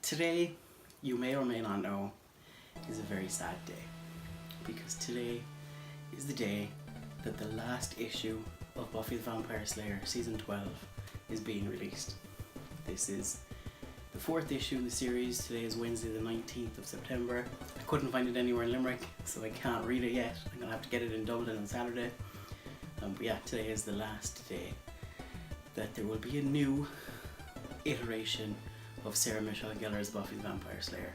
Today, you may or may not know, is a very sad day, because today is the day that the last issue of Buffy the Vampire Slayer Season 12 is being released. This is the 4th issue in the series. Today is Wednesday the 19th of September. I couldn't find it anywhere in Limerick, so I can't read it yet. I'm going to have to get it in Dublin on Saturday. But yeah, today is the last day that there will be a new iteration of Sarah Michelle Gellar's Buffy the Vampire Slayer.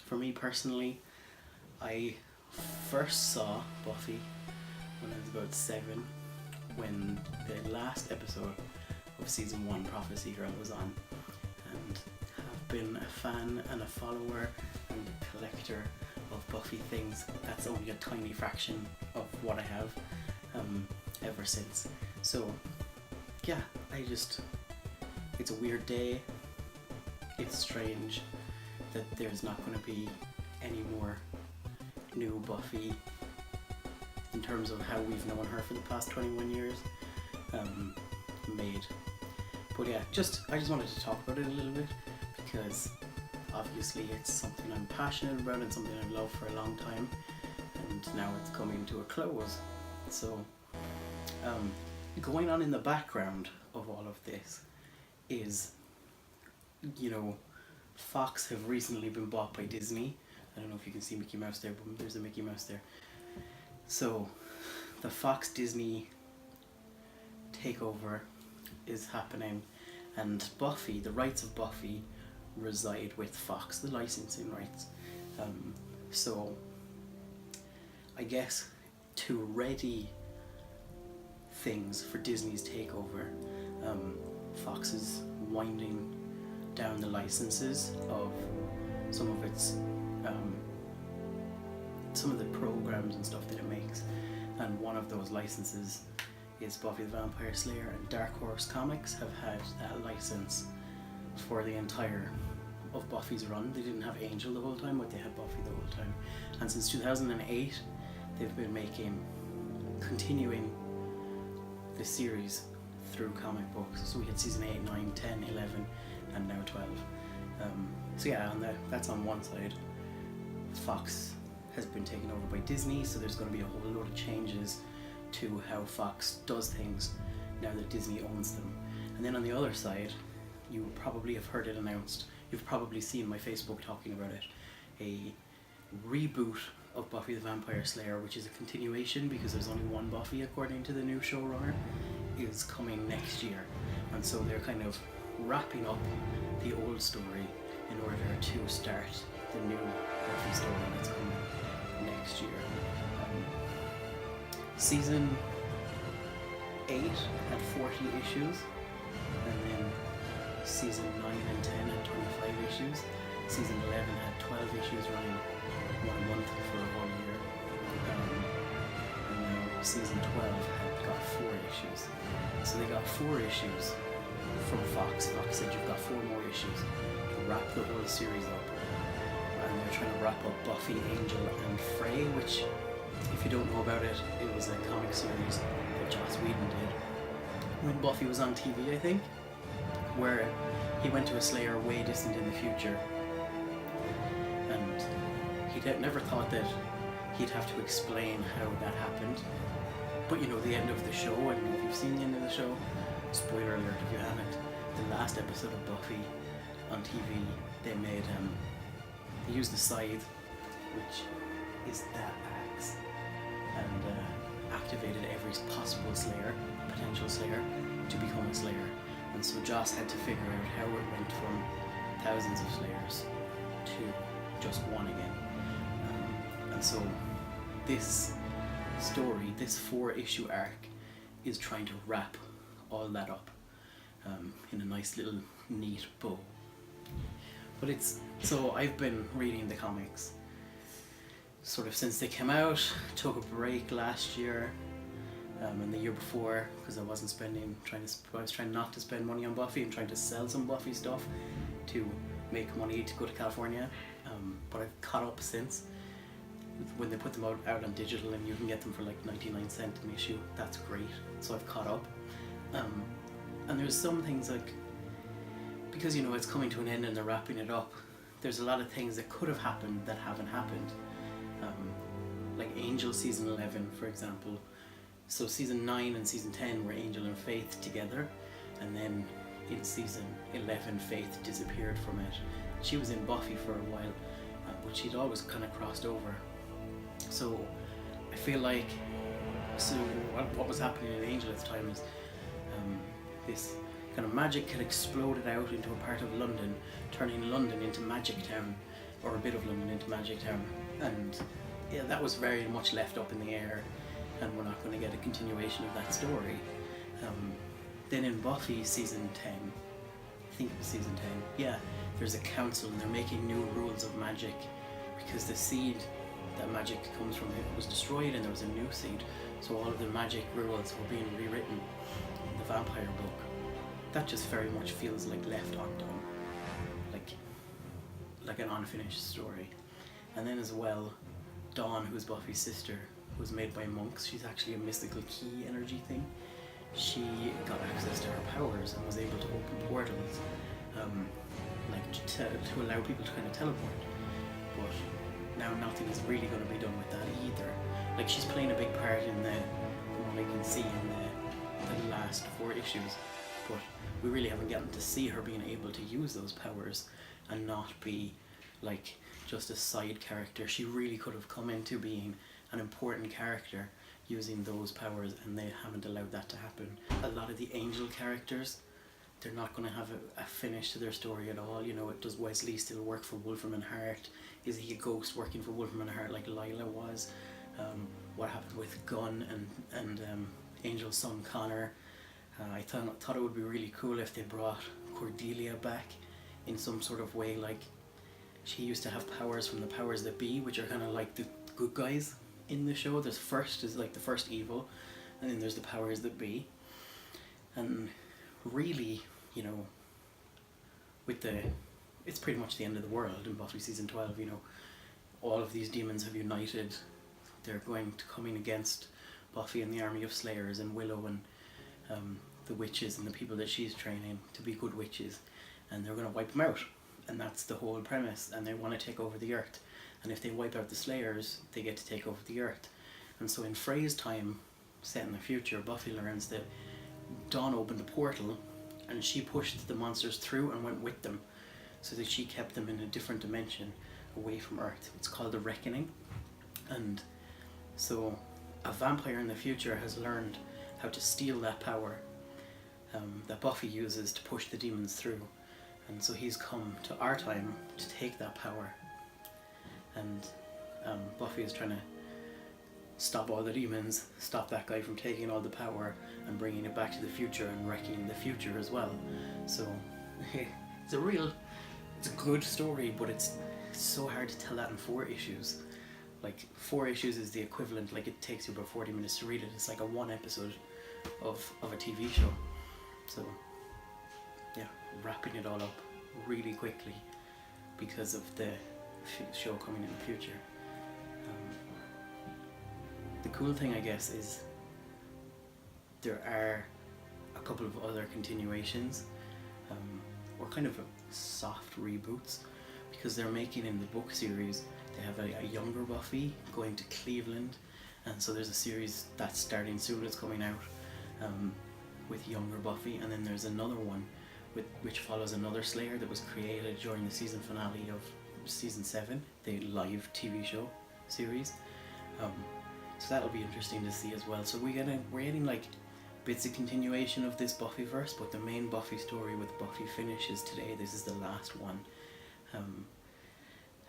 For me personally, I first saw Buffy when I was about 7, when the last episode of Season 1, Prophecy Girl, was on, and have been a fan and a follower and a collector of Buffy things. That's only a tiny fraction of what I have ever since. So yeah, it's a weird day. It's strange that there's not going to be any more new Buffy in terms of how we've known her for the past 21 years made. But yeah, I just wanted to talk about it a little bit, because obviously it's something I'm passionate about and something I've loved for a long time, and now it's coming to a close. So going on in the background of all of this is, Fox have recently been bought by Disney. I don't know if you can see Mickey Mouse there, but there's a Mickey Mouse there. So the Fox Disney takeover is happening, and Buffy, the rights of Buffy, reside with Fox, the licensing rights. So I guess to ready things for Disney's takeover, Fox is winding down the licenses of some of its some of the programs and stuff that it makes, and one of those licenses is Buffy the Vampire Slayer, and Dark Horse Comics have had that license for the entire of Buffy's run. They didn't have Angel the whole time, but they had Buffy the whole time, and since 2008 they've been continuing the series through comic books. So we had season 8, 9, 10, 11 and now 12. So yeah, that's on one side. Fox has been taken over by Disney, so there's going to be a whole load of changes to how Fox does things now that Disney owns them. And then on the other side, you probably have heard it announced, you've probably seen my Facebook talking about it, a reboot of Buffy the Vampire Slayer, which is a continuation because there's only one Buffy according to the new showrunner, is coming next year. And so they're kind of wrapping up the old story in order to start the new Buffy story that's coming next year. Season 8 had 40 issues, and then season 9 and 10 had 25 issues. Season 11 had 12 issues running 1 month for a whole year. And then season 12 had got 4 issues. So they got 4 issues from Fox. Fox said, you've got 4 more issues to wrap the whole series up. And they're trying to wrap up Buffy, Angel and Frey, which, if you don't know about it, it was a comic series that Joss Whedon did when Buffy was on TV, I think, where he went to a Slayer way distant in the future, and he never thought that he'd have to explain how that happened. But the end of the show, I don't know if you've seen the end of the show, spoiler alert if you haven't, the last episode of Buffy on TV, they used the scythe, which is that axe, and activated every possible Slayer, potential Slayer, to become a Slayer. And so Joss had to figure out how it went from thousands of Slayers to just one again. And so this story, this 4-issue arc, is trying to wrap all that up in a nice little neat bow. But so I've been reading the comics sort of since they came out, took a break last year and the year before because I was trying not to spend money on Buffy and trying to sell some Buffy stuff to make money to go to California, but I've caught up since. When they put them out on digital and you can get them for like 99 cents an issue, that's great. So I've caught up. And there's some things like, because you know it's coming to an end and they're wrapping it up, there's a lot of things that could have happened that haven't happened. Like Angel season 11, for example. So season 9 and season 10 were Angel and Faith together, and then in season 11 Faith disappeared from it. She was in Buffy for a while, but she'd always kind of crossed over. So I feel like, so what was happening in Angel at the time is this kind of magic had exploded out into a part of London, turning London into Magic Town, or a bit of London into Magic Town, and yeah, that was very much left up in the air, and we're not going to get a continuation of that story. Then in Buffy season 10, I think it was season 10, yeah, there's a council and they're making new rules of magic because the seed that magic comes from it was destroyed and there was a new seed, so all of the magic rules were being rewritten in the vampire book. That just very much feels like left undone, like an unfinished story. And then as well, Dawn, who's Buffy's sister, was made by monks. She's actually a mystical key energy thing. She got access to her powers and was able to open portals, to allow people to kind of teleport. But now nothing is really going to be done with that either. Like, she's playing a big part in from what I can see in the last 4 issues, but we really haven't gotten to see her being able to use those powers and not be like just a side character. She really could have come into being an important character using those powers, and they haven't allowed that to happen. A lot of the Angel characters, they're not going to have a finish to their story at all. You know, does Wesley still work for Wolfram and Hart? Is he a ghost working for Wolfram and Hart like Lila was? What happened with Gunn and Angel's son Connor? I thought it would be really cool if they brought Cordelia back in some sort of way. Like, she used to have powers from the powers that be, which are kind of like the good guys in the show. There's first is like the first evil, and then there's the powers that be. And really, you know, it's pretty much the end of the world in Buffy season 12. You know, all of these demons have united. They're going to come in against Buffy and the army of Slayers and Willow and the witches and the people that she's training to be good witches, and they're going to wipe them out. And that's the whole premise, and they want to take over the earth. And if they wipe out the Slayers, they get to take over the earth. And so in Frey's time, set in the future, Buffy learns that Dawn opened the portal and she pushed the monsters through and went with them, so that she kept them in a different dimension away from Earth. It's called the Reckoning. And so a vampire in the future has learned how to steal that power that Buffy uses to push the demons through. And so he's come to our time to take that power. And Buffy is trying to stop all the demons, stop that guy from taking all the power and bringing it back to the future and wrecking the future as well. So it's a good story, but it's so hard to tell that in 4 issues. Like, 4 issues is the equivalent, like it takes you about 40 minutes to read it. It's like a 1 episode of a TV show. So yeah, wrapping it all up really quickly because of the show coming in the future. The cool thing, I guess, is there are a couple of other continuations, or kind of soft reboots, because they're making in the book series, they have a younger Buffy going to Cleveland, and so there's a series that's starting soon, it's coming out, with younger Buffy, and then there's another one which follows another Slayer that was created during the season finale of season 7, the live TV show series. So that'll be interesting to see as well. So we're getting like bits of continuation of this Buffyverse, but the main Buffy story with Buffy finishes today. This is the last one.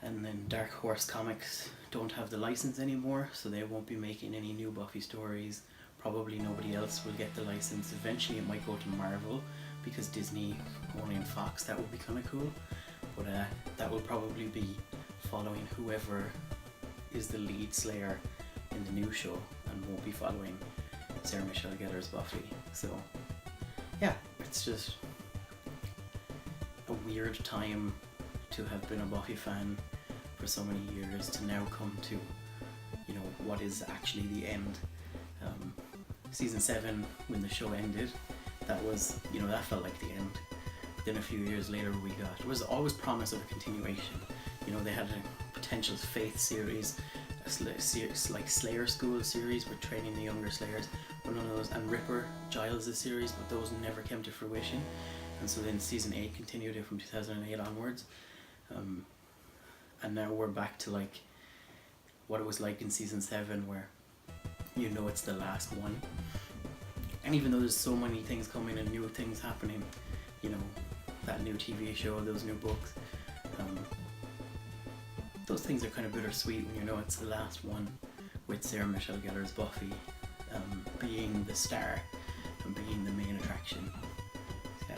And then Dark Horse Comics don't have the license anymore, so they won't be making any new Buffy stories. Probably nobody else will get the license. Eventually it might go to Marvel, because Disney owning Fox, that would be kind of cool. But that will probably be following whoever is the lead Slayer in the new show, and won't be following Sarah Michelle Gellar's Buffy. So yeah, it's just a weird time to have been a Buffy fan for so many years, to now come to, you know, what is actually the end. Season 7, when the show ended, that was, you know, that felt like the end. But then a few years later there was always promise of a continuation. You know, they had a potential Faith series, like Slayer School series with training the younger Slayers, but none of those, and Ripper, Giles' series, but those never came to fruition. And so then season 8 continued it from 2008 onwards. And now we're back to like what it was like in season 7, where you know it's the last one. And even though there's so many things coming and new things happening, you know, that new TV show, those new books, those things are kind of bittersweet when you know it's the last one, with Sarah Michelle Gellar's Buffy being the star and being the main attraction. So,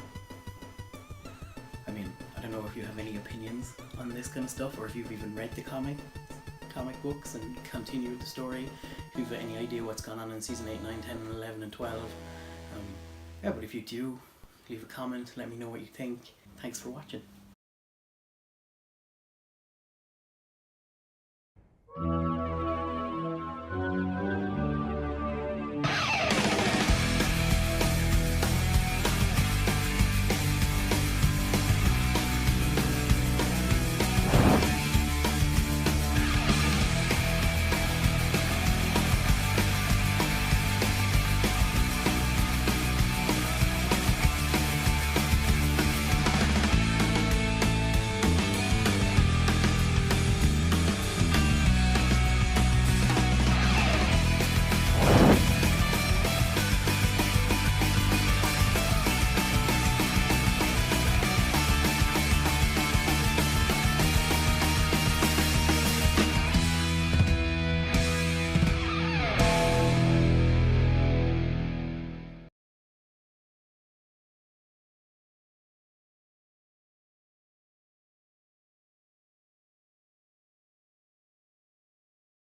I mean, I don't know if you have any opinions on this kind of stuff, or if you've even read the comic books and continued the story, if you've any idea what's gone on in season 8, 9, 10, 11 and 12. Yeah, but if you do, leave a comment, let me know what you think. Thanks for watching.